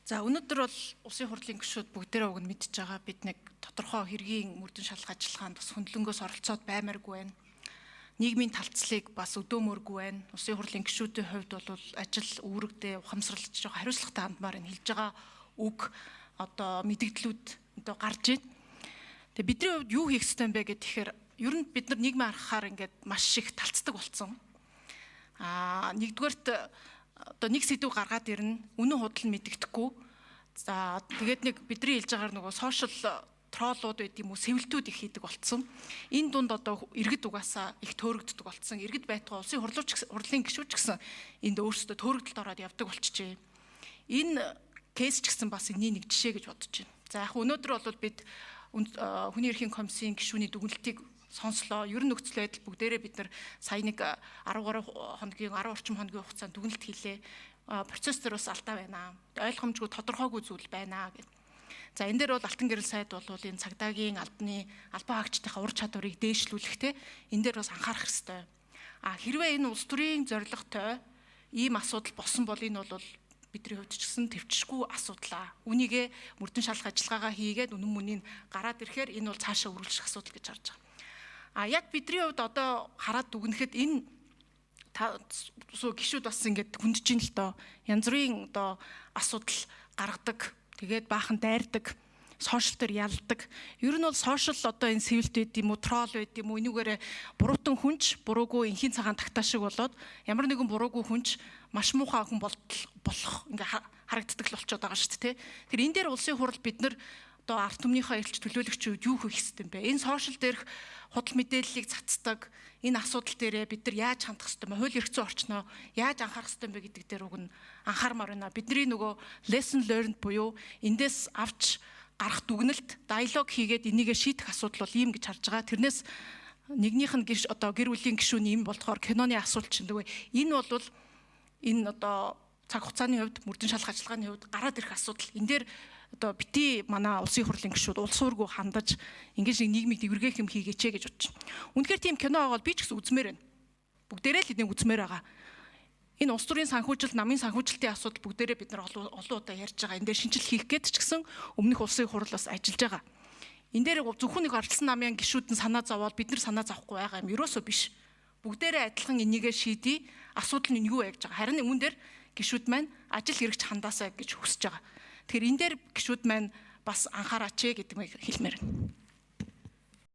За өнөөдөр бол улсын хурлын гишүүд бүгдээрээ уг нь мэдж байгаа бид нэг тодорхой хэргийн мөрдөн шалгах ажиллагаанд бас хөндлөнгөөс оролцоод баймааргүй байна. Нийгмийн талцлыг бас өдөмөргүй байна. Улсын хурлын гишүүдийн хувьд бол ажил үүрэгдээ ухамсарлаж жоо хариуцлагатай хандмаар нь хэлж байгаа үг одоо мэдгдлүүд одоо гарч байна. Тэгээ бидний хувьд юу хийх ёстой юм бэ гэхээр ер нь бид нар нийгмийн аргахаар ингээд маш их талцдаг болсон. Нэгдүгээрт одоо нэг сэдв гаргаад ирнэ, үнэн худал нь мэдэгдэхгүй. За тэгээд нэг бидний хэлж байгаагаар нөгөө сошиал троллууд байд юм уу, сэвэлтүүд их хийдэг болсон. Энэ дунд одоо иргэд угаасаа их төөрөгддөг болсон. Иргэд байтугай улсын хурлын гишүүд ч гэсэн энд өөрсдөө төөрөгдөлд ороод явдаг болчихжээ. Энэ кейс ч гэсэн бас энэний нэг жишээ гэж бодож байна. За яг өнөөдөр бол бид хүний эрхийн комиссийн гишүүний дүгнэлтийг сонслоо. Ер нь нөхцөл байдал бүгдээрээ бид нар сая нэг 13 хоногийн 10 орчим хоногийн хугацаанд дүгнэлт хийлээ. Процесс дээр бас алдаа байна. Ойлгомжгүй тодорхойгүй зүйл байна гэдэг. За энэ дээр бол Алтан гэрэл сайд бол энэ цагдаагийн албан хаагчдынхаа ур чадварыг дээшлүүлэхтэй энэ дээр бас анхаарах хэрэгтэй. Хэрвээ энэ улс төрийн зорилготой ийм асуудал болсон бол энэ бол бидний хувьд ч гэсэн төвчшгүй асуудлаа. Үнийгээ мөрдөн шалгах ажиллагаагаа хийгээд үнэн мөнийг гараад ирэхээр энэ бол цаашаа үргэлжлэх асуудал гэж харж байгаа. Яг бидний хувьд одоо хараад дүгнэхэд энэ гишүүд бас ингээд хүндэж ин л доо. Янз бүрийн одоо асуудал гаргадаг. Тэгээд баахан дайрдаг. Сошиал дээр ялдаг. Ер нь бол сошиал одоо энэ сэвэлт байд юм уу, тролл байд юм уу, энүүгээрээ буруутан хүнч, буруугүй инхийн цагаан тагтаа шиг болоод ямар нэгэн буруугүй хүнч маш муухай хүн болох ингээ харагддаг л болчиход байгаа шүү дээ. Тэр энэ дээр улсын хурал бид нар одоо ард түмнийхээ элч төлөөлөгчүүд юу хийх ёстой юм бэ? Энэ сошиал дээрх худал мэдээллийг цацдаг энэ асуудал дээрээ бид нар яаж хандах ёстой юм бэ? Хууль эрх зүйн орчноо яаж анхаарах ёстой юм бэ гэдэг дээр уг нь анхаармаар байна. Бидний нөгөө lesson learned буюу эндээс авч гарах дүгнэлт, диалог хийгээд энийгээ шийдэх асуудал бол ийм гэж харж байгаа. Тэрнээс нэгнийх нь одоо гэр бүлийн гишүүний юм болохоор киноны асуулт чинь дгүй. Энэ бол энэ одоо цаг хугацааны хувьд мөрдөн шалгах ажиллагааны хувьд гараад ирэх асуудал. Энэ дээр одоо бити манай улсын хурлын гишүүд улс уургүй хандаж ингэж нийгмийг дэвэргээх юм хийгээч гэж бодож байна. Үнэхээр тийм кино байгаа бол би ч гэсэн үзмээр байна. Бүгдээрээ л энийг үзмээр байгаа. Энэ улс төрийн санхүүжилт, намын санхүүжилтийн асуудал бүгдээрээ бид нар олон удаа ярьж байгаа. Энэ дээр шинжил хийх гээд ч гэсэн өмнөх улсын хурал бас ажиллаж байгаа. Энэ дээр зөвхөн нэг арчилсан намын гишүүд нь санаа зовоод бид нар санаа зовхгүй байгаа юм. Ерөөсөө биш. Бүгдээрээ адилхан энийгээ шийдий. Асуудал нь юу вэ гэж байгаа. Харин үүн дээр гишүүд маань ажил хэрэгч хандаасаа гэж хүсэж байгаа. Тэгэхээр энэ дээр гишүүд маань бас анхаараач гэдэг нь хэлмээр байна.